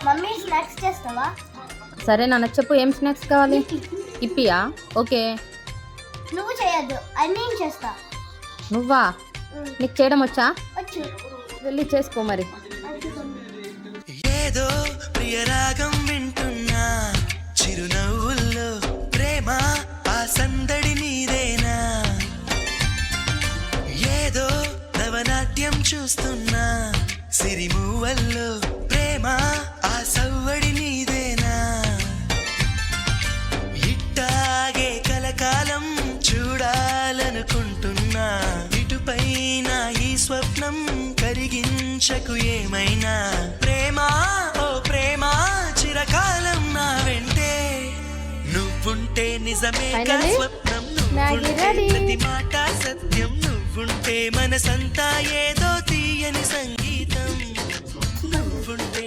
Mummy snacks చేస్తావా? సరే నాన్న, చెప్పు ఏం స్నాక్స్ కావాలి? ఇప్పియా? ఓకే. నువ్వు చేయొద్దు, అది నేను చేస్తా. నువ్వా? నీకు చేయడం వచ్చా? వచ్చు. వెళ్ళి చేసుకో మరి. ఏదో ప్రియరాగం వింటున్నా, చిరునవ్వుల్లో ప్రేమ ఆ సందడి నీదేనా? ఏదో నవనాట్యం చూస్తున్నా, సిరిమూవల్లో ప్రేమ ఆ సవ్వడి నీదేనా? ఇట్టాగే కలకాలం చూడాలనుకుంటున్నా, ఇటుపైన ఈ స్వప్నం కరిగించకు ఏమైనా. ప్రేమ ఓ ప్రేమ చిరకాలం నా వెంటే, నువ్వుంటే నిజమే స్వప్నం, నువ్వుంటే ప్రతి మాట సత్యం, నువ్వుంటే మనసంతా ఏదో తీయని సంగీతం, నువ్వుంటే